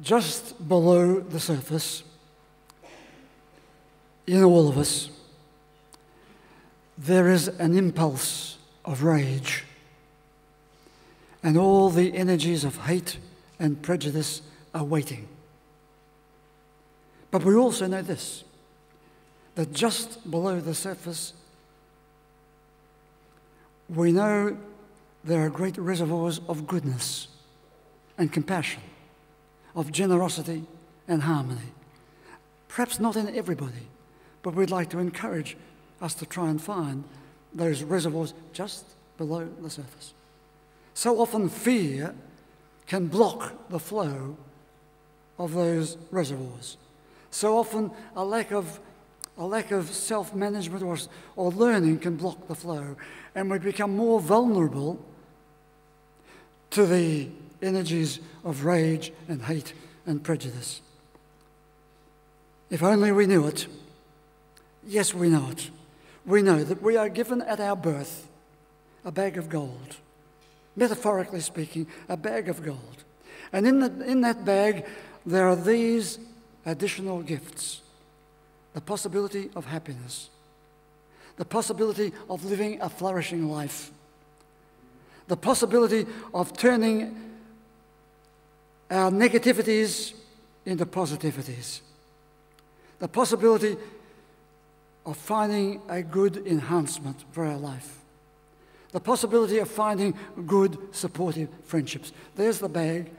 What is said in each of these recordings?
just below the surface, in all of us, there is an impulse of rage, and all the energies of hate and prejudice are waiting. But we also know this, that just below the surface, we know there are great reservoirs of goodness and compassion, of generosity and harmony. Perhaps not in everybody, but we'd like to encourage us to try and find those reservoirs just below the surface. So often fear can block the flow of those reservoirs. So often a lack of self-management or learning can block the flow, and we become more vulnerable to the energies of rage and hate and prejudice. If only we knew it. Yes, we know it. We know that we are given at our birth a bag of gold. Metaphorically speaking, a bag of gold. And in that bag, there are these additional gifts. The possibility of happiness. The possibility of living a flourishing life. The possibility of turning our negativities into positivities. The possibility of finding a good enhancement for our life. The possibility of finding good, supportive friendships. There's the bag.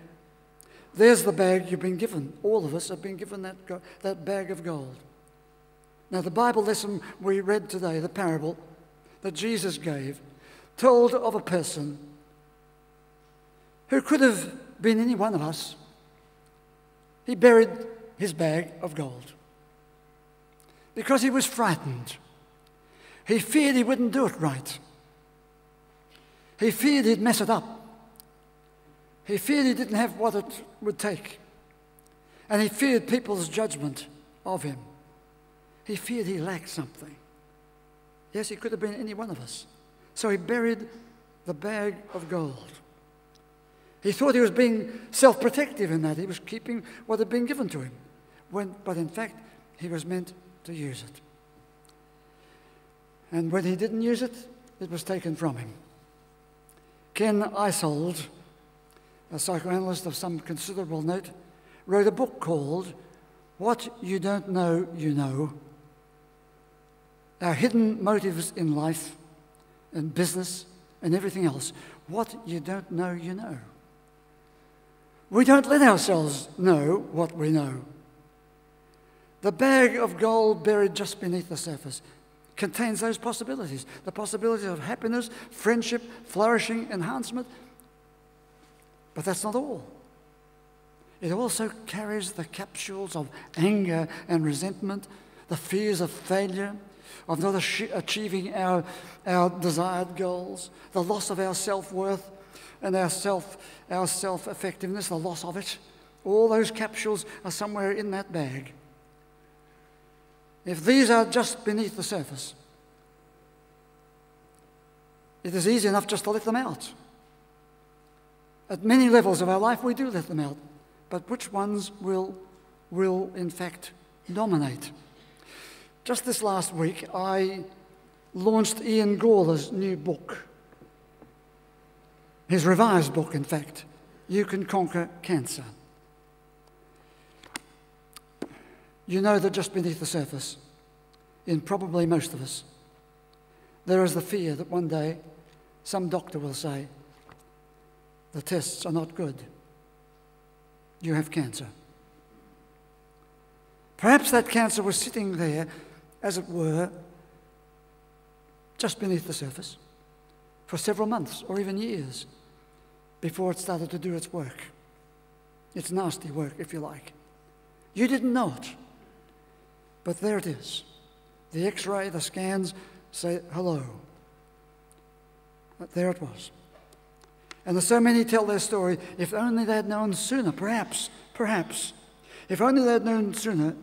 There's the bag you've been given. All of us have been given that bag of gold. Now, the Bible lesson we read today, the parable that Jesus gave, told of a person who could have been any one of us. He buried his bag of gold because he was frightened. He feared he wouldn't do it right. He feared he'd mess it up. He feared he didn't have what it would take. And he feared people's judgment of him. He feared he lacked something. Yes, he could have been any one of us. So he buried the bag of gold. He thought he was being self-protective in that. He was keeping what had been given to him. But in fact, he was meant to use it. And when he didn't use it, it was taken from him. Ken Isold, a psychoanalyst of some considerable note, wrote a book called What You Don't Know, You Know. Our hidden motives in life and business and everything else. What you don't know, you know. We don't let ourselves know what we know. The bag of gold buried just beneath the surface contains those possibilities. The possibilities of happiness, friendship, flourishing, enhancement. But that's not all. It also carries the capsules of anger and resentment, the fears of failure, of not achieving our desired goals, the loss of our self-worth and our self-effectiveness, the loss of it. All those capsules are somewhere in that bag. If these are just beneath the surface, it is easy enough just to let them out. At many levels of our life, we do let them out. But which ones will in fact dominate? Just this last week, I launched Ian Gawler's new book. His revised book, in fact, You Can Conquer Cancer. You know that just beneath the surface, in probably most of us, there is the fear that one day some doctor will say, the tests are not good. You have cancer. Perhaps that cancer was sitting there, as it were, just beneath the surface for several months or even years before it started to do its work. Its nasty work, if you like. You didn't know it, but there it is. The X-ray, the scans say hello. But there it was. And there's so many tell their story, if only they'd known sooner, perhaps, if only they'd known sooner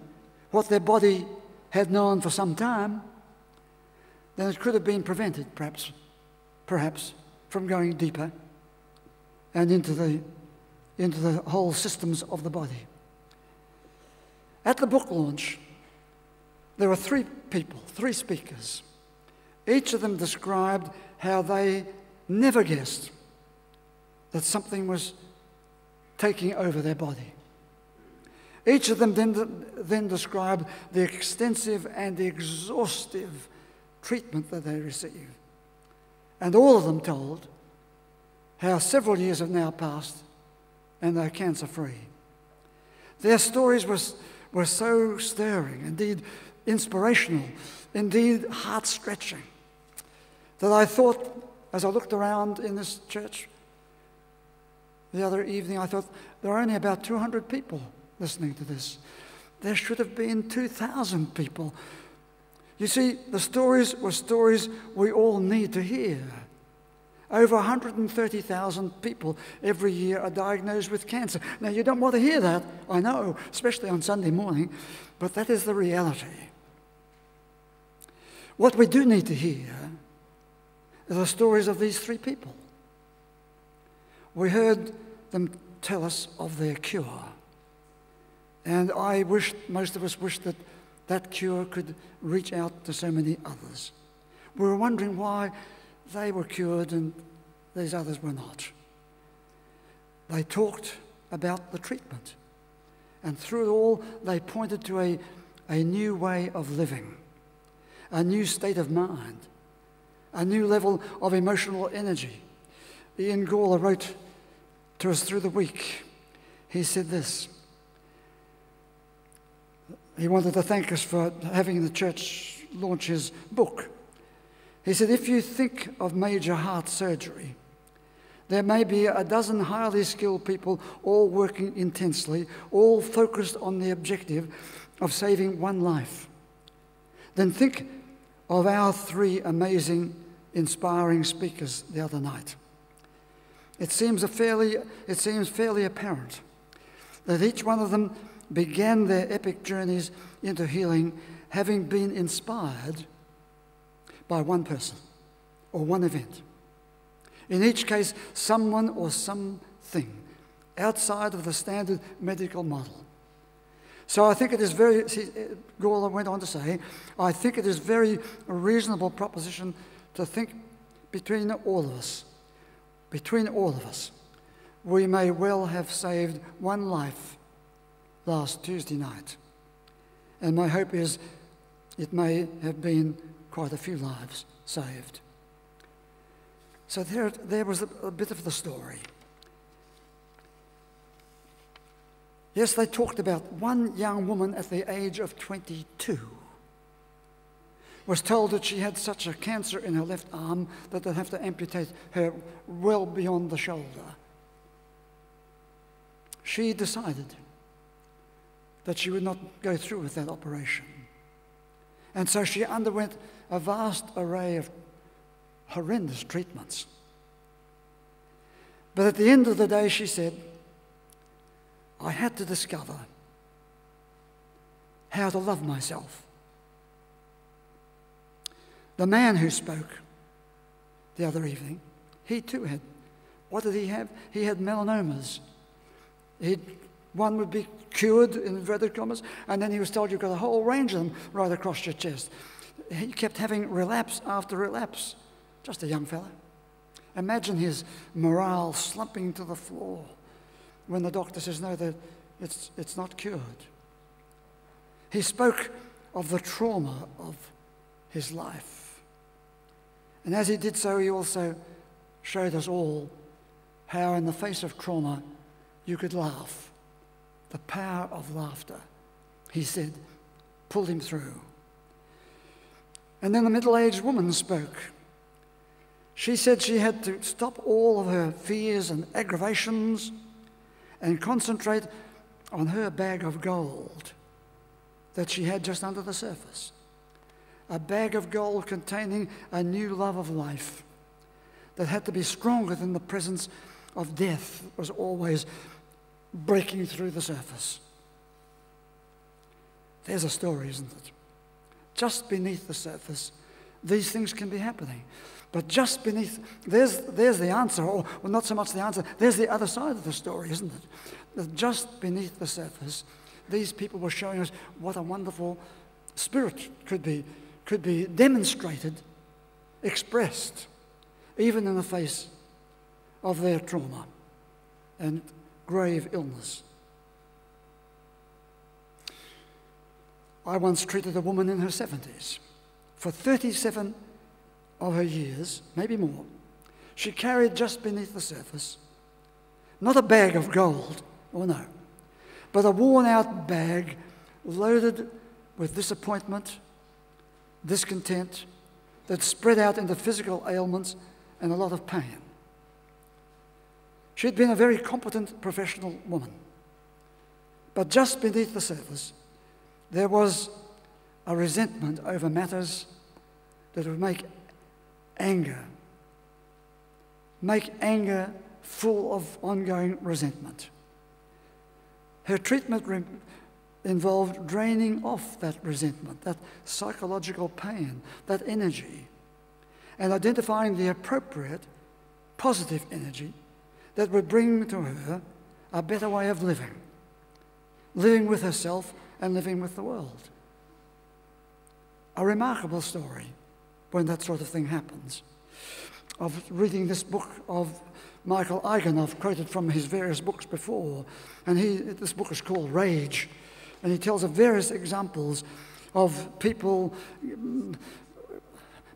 what their body had known for some time, then it could have been prevented, perhaps, from going deeper and into the whole systems of the body. At the book launch, there were 3 people, 3 speakers. Each of them described how they never guessed that something was taking over their body. Each of them then described the extensive and the exhaustive treatment that they received. And all of them told how several years have now passed and they're cancer-free. Their stories were so stirring, indeed inspirational, indeed heart-stretching, that I thought, as I looked around in this church the other evening, I thought there are only about 200 people listening to this. There should have been 2,000 people. You see, the stories were stories we all need to hear. Over 130,000 people every year are diagnosed with cancer. Now, you don't want to hear that, I know, especially on Sunday morning, but that is the reality. What we do need to hear are the stories of these 3 people. We heard them tell us of their cure. And I wished, most of us wished, that that cure could reach out to so many others. We were wondering why they were cured and these others were not. They talked about the treatment. And through it all, they pointed to a new way of living, a new state of mind, a new level of emotional energy. Ian Gawler wrote to us through the week. He said this. He wanted to thank us for having the church launch his book. He said, if you think of major heart surgery, there may be a dozen highly skilled people all working intensely, all focused on the objective of saving one life. Then think of our 3 amazing, inspiring speakers the other night. It seems fairly apparent that each one of them began their epic journeys into healing having been inspired by one person or one event. In each case, someone or something outside of the standard medical model. So I think it is Gawler went on to say, I think it is very reasonable proposition to think between all of us, we may well have saved one life last Tuesday night. And my hope is it may have been quite a few lives saved. So there was a bit of the story. Yes, they talked about one young woman at the age of 22 was told that she had such a cancer in her left arm that they'd have to amputate her well beyond the shoulder. She decided that she would not go through with that operation. And so she underwent a vast array of horrendous treatments. But at the end of the day, she said, I had to discover how to love myself. The man who spoke the other evening, he too had, what did he have? He had melanomas. One would be cured, in inverted commas, and then he was told you've got a whole range of them right across your chest. He kept having relapse after relapse. Just a young fella. Imagine his morale slumping to the floor when the doctor says, no, that it's not cured. He spoke of the trauma of his life. And as he did so, he also showed us all how in the face of trauma you could laugh. The power of laughter, he said, pulled him through. And then the middle-aged woman spoke. She said she had to stop all of her fears and aggravations and concentrate on her bag of gold that she had just under the surface. A bag of gold containing a new love of life that had to be stronger than the presence of death that was always breaking through the surface. There's a story, isn't it? Just beneath the surface, these things can be happening. But just beneath, there's the answer, or not so much the answer, there's the other side of the story, isn't it? That just beneath the surface, these people were showing us what a wonderful spirit could be demonstrated, expressed, even in the face of their trauma and grave illness. I once treated a woman in her 70s. For 37 of her years, maybe more, she carried just beneath the surface, not a bag of gold, oh no, but a worn-out bag loaded with disappointment, discontent, that spread out into physical ailments and a lot of pain. She'd been a very competent professional woman, but just beneath the surface, there was a resentment over matters that would make anger full of ongoing resentment. Her treatment involved draining off that resentment, that psychological pain, that energy, and identifying the appropriate positive energy that would bring to her a better way of living with herself and living with the world. A remarkable story when that sort of thing happens. Of reading this book of Michael Eigen, I've quoted from his various books before, and this book is called Rage, and he tells of various examples of people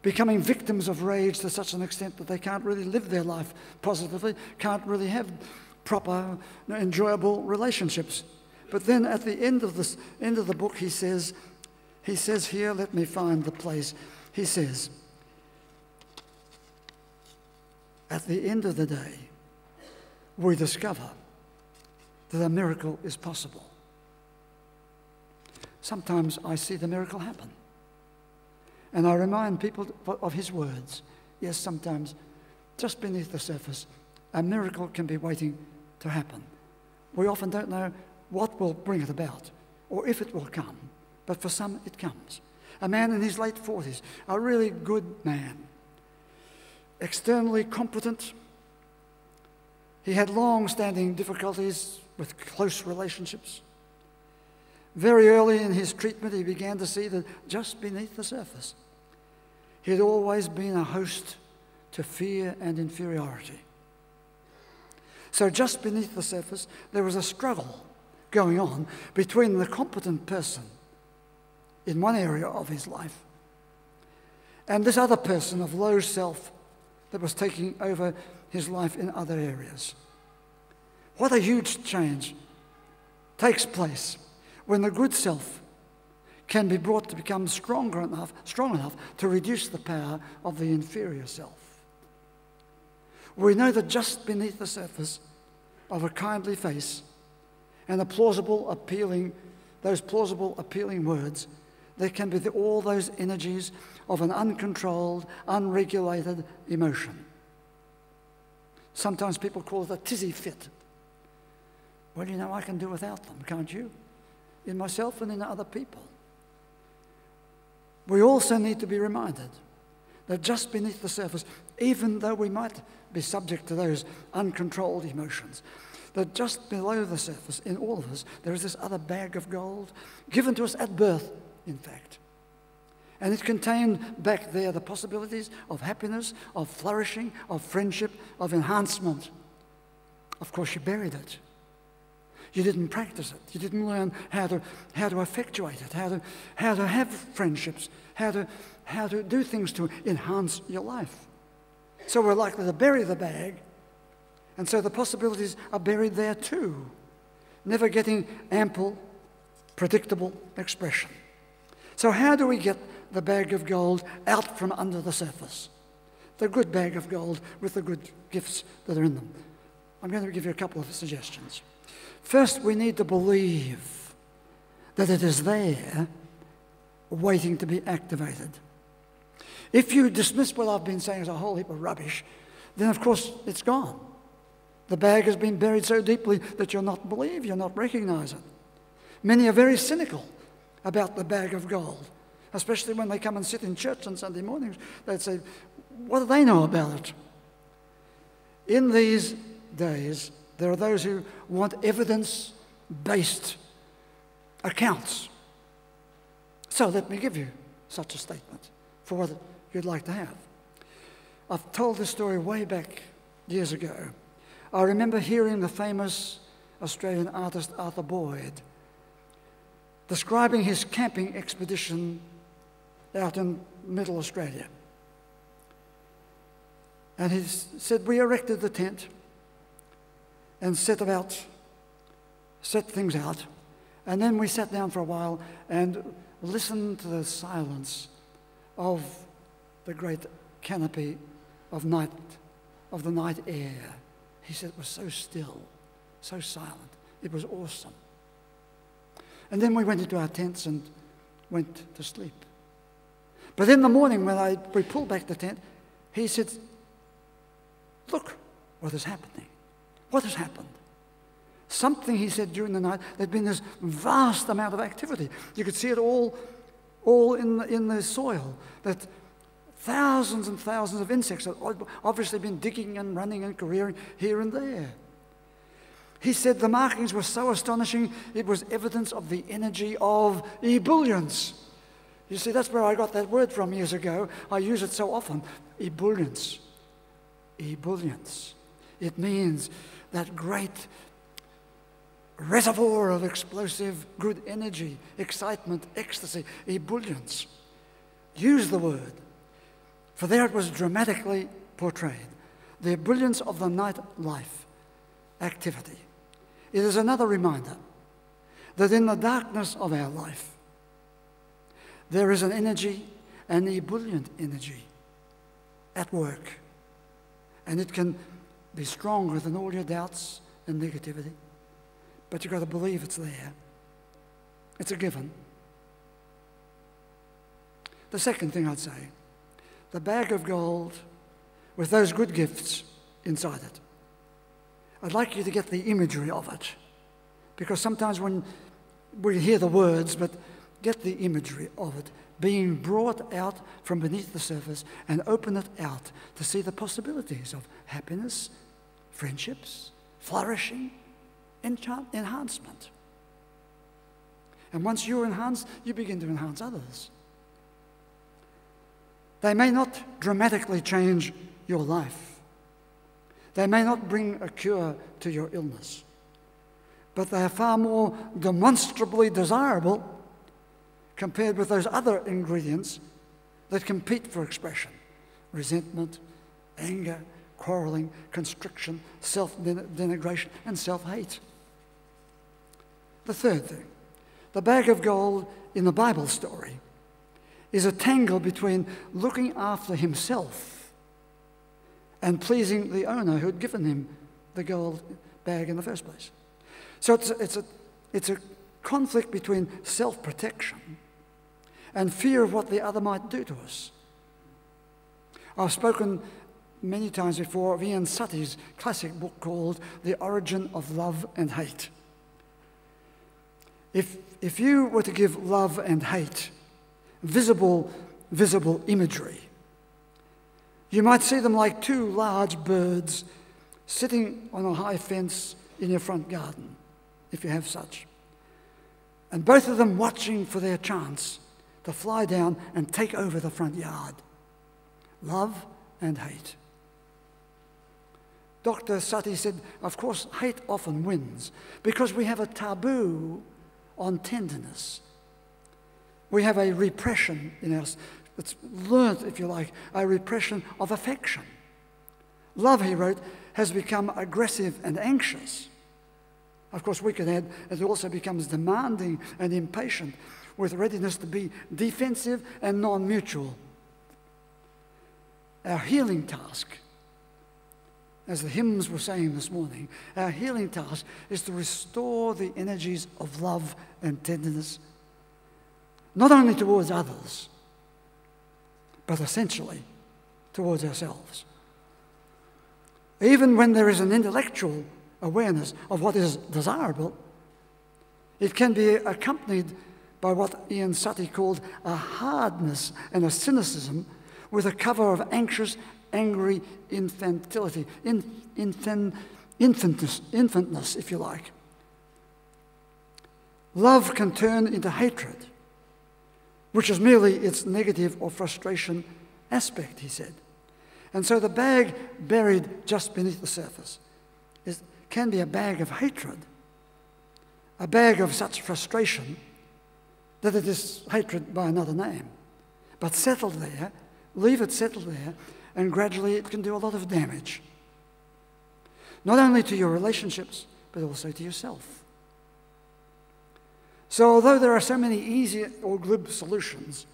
becoming victims of rage to such an extent that they can't really live their life positively, can't really have proper, enjoyable relationships. But then at the end of the book, he says here, let me find the place. He says, at the end of the day, we discover that a miracle is possible. Sometimes I see the miracle happen. And I remind people of his words. Yes, sometimes, just beneath the surface, a miracle can be waiting to happen. We often don't know what will bring it about or if it will come, but for some it comes. A man in his late 40s, a really good man, externally competent. He had long-standing difficulties with close relationships. Very early in his treatment, he began to see that just beneath the surface, he had always been a host to fear and inferiority. So just beneath the surface, there was a struggle going on between the competent person in one area of his life and this other person of low self that was taking over his life in other areas. What a huge change takes place when the good self can be brought to become strong enough to reduce the power of the inferior self. We know that just beneath the surface of a kindly face and those plausible, appealing words, there can be all those energies of an uncontrolled, unregulated emotion. Sometimes people call it a tizzy fit. Well, you know, I can do without them, can't you? In myself and in other people. We also need to be reminded that just beneath the surface, even though we might be subject to those uncontrolled emotions, that just below the surface, in all of us, there is this other bag of gold, given to us at birth, in fact. And it contained back there the possibilities of happiness, of flourishing, of friendship, of enhancement. Of course, you buried it. You didn't practice it. You didn't learn how to effectuate it, how to have friendships, how to do things to enhance your life. So we're likely to bury the bag, and so the possibilities are buried there too, never getting ample, predictable expression. So how do we get the bag of gold out from under the surface? The good bag of gold with the good gifts that are in them. I'm going to give you a couple of suggestions. First, we need to believe that it is there, waiting to be activated. If you dismiss what I've been saying as a whole heap of rubbish, then of course it's gone. The bag has been buried so deeply that you'll not believe, you'll not recognize it. Many are very cynical about the bag of gold, especially when they come and sit in church on Sunday mornings. They'd say, what do they know about it? In these days, there are those who want evidence-based accounts. So let me give you such a statement for what you'd like to have. I've told this story way back years ago. I remember hearing the famous Australian artist Arthur Boyd describing his camping expedition out in Middle Australia. And he said, we erected the tent and set things out, and then we sat down for a while and listened to the silence of the great canopy of the night air. He said it was so still, so silent. It was awesome. And then we went into our tents and went to sleep. But in the morning when we pulled back the tent, he said, look what is happening. What has happened? Something, he said, during the night, there'd been this vast amount of activity. You could see it all in the soil, that thousands and thousands of insects had obviously been digging and running and careering here and there. He said the markings were so astonishing, it was evidence of the energy of ebullience. You see, that's where I got that word from years ago. I use it so often, ebullience. Ebullience. It means that great reservoir of explosive good energy, excitement, ecstasy, ebullience. Use the word, for there it was dramatically portrayed. The ebullience of the night life activity. It is another reminder that in the darkness of our life, there is an energy, an ebullient energy at work. And it can be stronger than all your doubts and negativity. But you've got to believe it's there. It's a given. The second thing I'd say, the bag of gold with those good gifts inside it. I'd like you to get the imagery of it, because sometimes when we hear the words, but get the imagery of it being brought out from beneath the surface and open it out to see the possibilities of happiness, friendships, flourishing, enhancement. And once you're enhanced, you begin to enhance others. They may not dramatically change your life. They may not bring a cure to your illness, but they are far more demonstrably desirable compared with those other ingredients that compete for expression: resentment, anger, quarreling, constriction, self-denigration, and self-hate. The third thing, the bag of gold in the Bible story is a tangle between looking after himself and pleasing the owner who had given him the gold bag in the first place. So it's a conflict between self-protection and fear of what the other might do to us. I've spoken many times before of Ian Sutti's classic book called The Origin of Love and Hate. If you were to give love and hate visible imagery, you might see them like two large birds sitting on a high fence in your front garden, if you have such. And both of them watching for their chance to fly down and take over the front yard. Love and hate. Dr. Sutty said, of course, hate often wins because we have a taboo on tenderness. We have a repression in us. It's learnt, if you like, a repression of affection. Love, he wrote, has become aggressive and anxious. Of course, we could add it also becomes demanding and impatient, with readiness to be defensive and non-mutual. Our healing task, as the hymns were saying this morning, our healing task is to restore the energies of love and tenderness, not only towards others, but essentially towards ourselves. Even when there is an intellectual awareness of what is desirable, it can be accompanied by what Ian Sutty called a hardness and a cynicism with a cover of anxious, angry infantility, infantness, if you like. Love can turn into hatred, which is merely its negative or frustration aspect, he said. And so the bag buried just beneath the surface can be a bag of hatred, a bag of such frustration that it is hatred by another name. But settled there, leave it settled there, and gradually it can do a lot of damage. Not only to your relationships, but also to yourself. So although there are so many easy or glib solutions,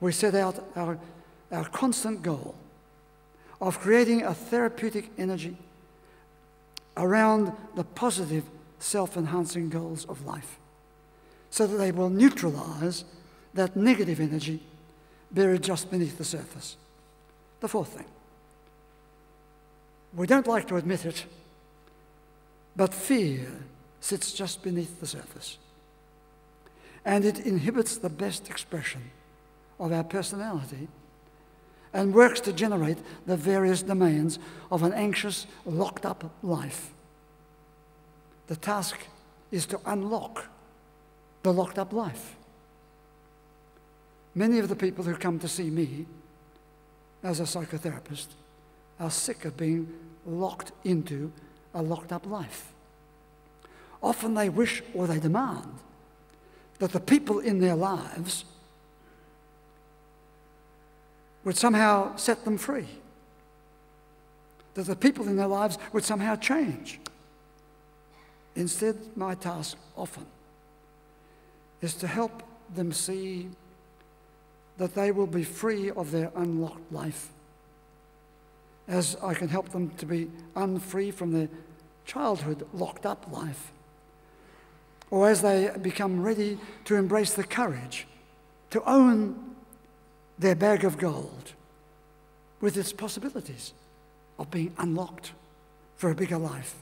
we set out our constant goal of creating a therapeutic energy around the positive self-enhancing goals of life, so that they will neutralize that negative energy buried just beneath the surface. The fourth thing. We don't like to admit it, but fear sits just beneath the surface, and it inhibits the best expression of our personality and works to generate the various domains of an anxious, locked-up life. The task is to unlock the locked-up life. Many of the people who come to see me as a psychotherapist are sick of being locked into a locked-up life. Often they wish or they demand that the people in their lives would somehow set them free, that the people in their lives would somehow change. Instead, my task often is to help them see that they will be free of their unlocked life, as I can help them to be unfree from their childhood locked up life, or as they become ready to embrace the courage to own their bag of gold with its possibilities of being unlocked for a bigger life.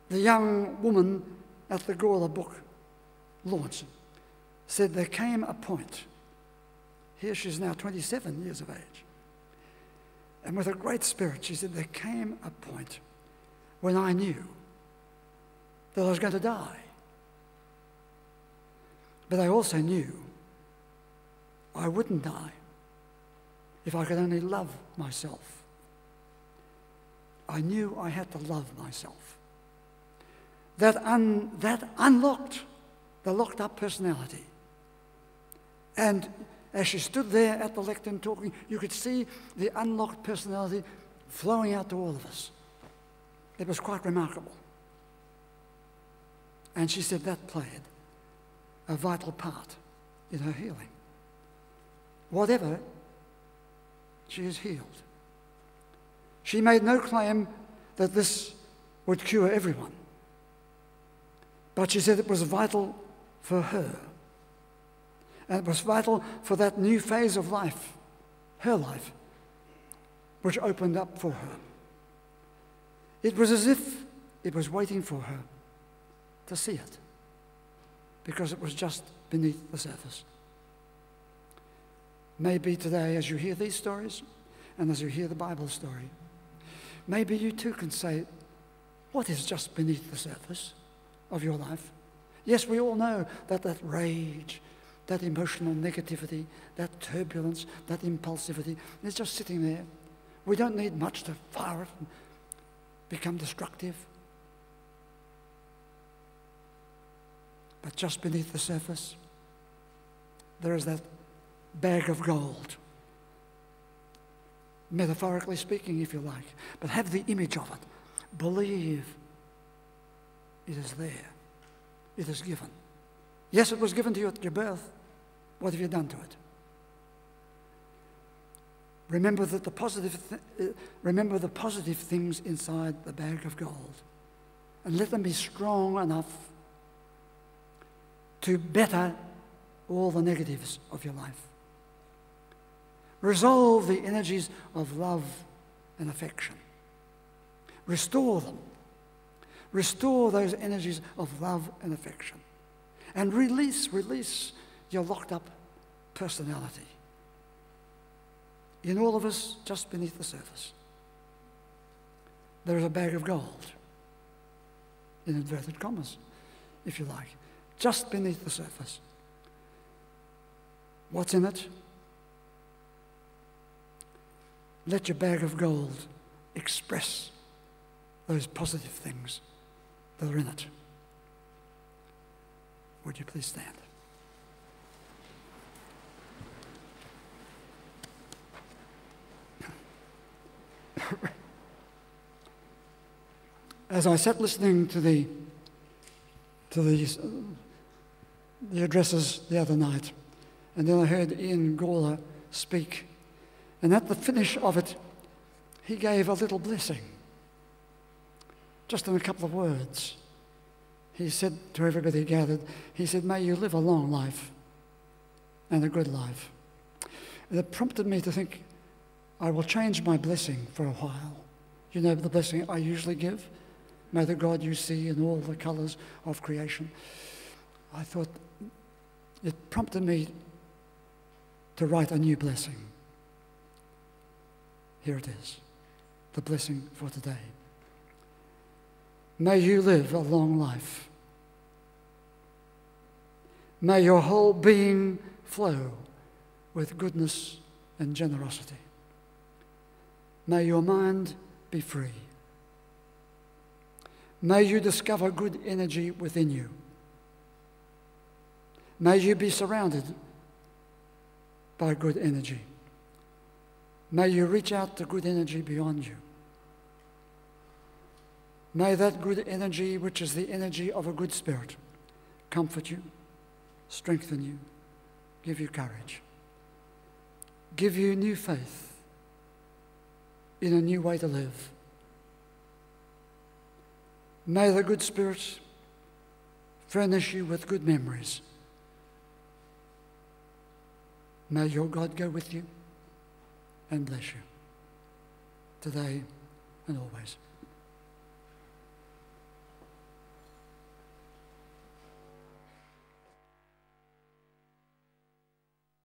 The young woman at the Gawler book launch said there came a point, here she's now 27 years of age, and with a great spirit she said, there came a point when I knew that I was going to die. But I also knew I wouldn't die if I could only love myself. I knew I had to love myself. That unlocked the locked up personality. And as she stood there at the lectern talking, you could see the unlocked personality flowing out to all of us. It was quite remarkable. And she said that played a vital part in her healing. Whatever, she is healed. She made no claim that this would cure everyone, but she said it was vital for her, and it was vital for that new phase of life, her life, which opened up for her. It was as if it was waiting for her to see it, because it was just beneath the surface. Maybe today, as you hear these stories, and as you hear the Bible story, maybe you too can say, what is just beneath the surface of your life? Yes, we all know that rage, that emotional negativity, that turbulence, that impulsivity is just sitting there. We don't need much to fire it and become destructive. But just beneath the surface, there is that bag of gold, metaphorically speaking, if you like, but have the image of it. Believe it is there. It is given. Yes, it was given to you at your birth. What have you done to it? Remember that remember the positive things inside the bag of gold, and let them be strong enough to better all the negatives of your life. Resolve the energies of love and affection. Restore them. Restore those energies of love and affection. And release your locked up personality. In all of us, just beneath the surface, there is a bag of gold, in inverted commas, if you like, just beneath the surface. What's in it? Let your bag of gold express those positive things that are in it. Would you please stand? As I sat listening to the addresses the other night, and then I heard Ian Gawler speak, and at the finish of it, he gave a little blessing, just in a couple of words. He said to everybody gathered, he said, "May you live a long life and a good life." And it prompted me to think, I will change my blessing for a while. You know the blessing I usually give? May the God you see in all the colours of creation. I thought it prompted me to write a new blessing. Here it is, the blessing for today. May you live a long life. May your whole being flow with goodness and generosity. May your mind be free. May you discover good energy within you. May you be surrounded by good energy. May you reach out to good energy beyond you. May that good energy, which is the energy of a good spirit, comfort you, strengthen you, give you courage, give you new faith in a new way to live. May the good spirit furnish you with good memories. May your God go with you and bless you today and always.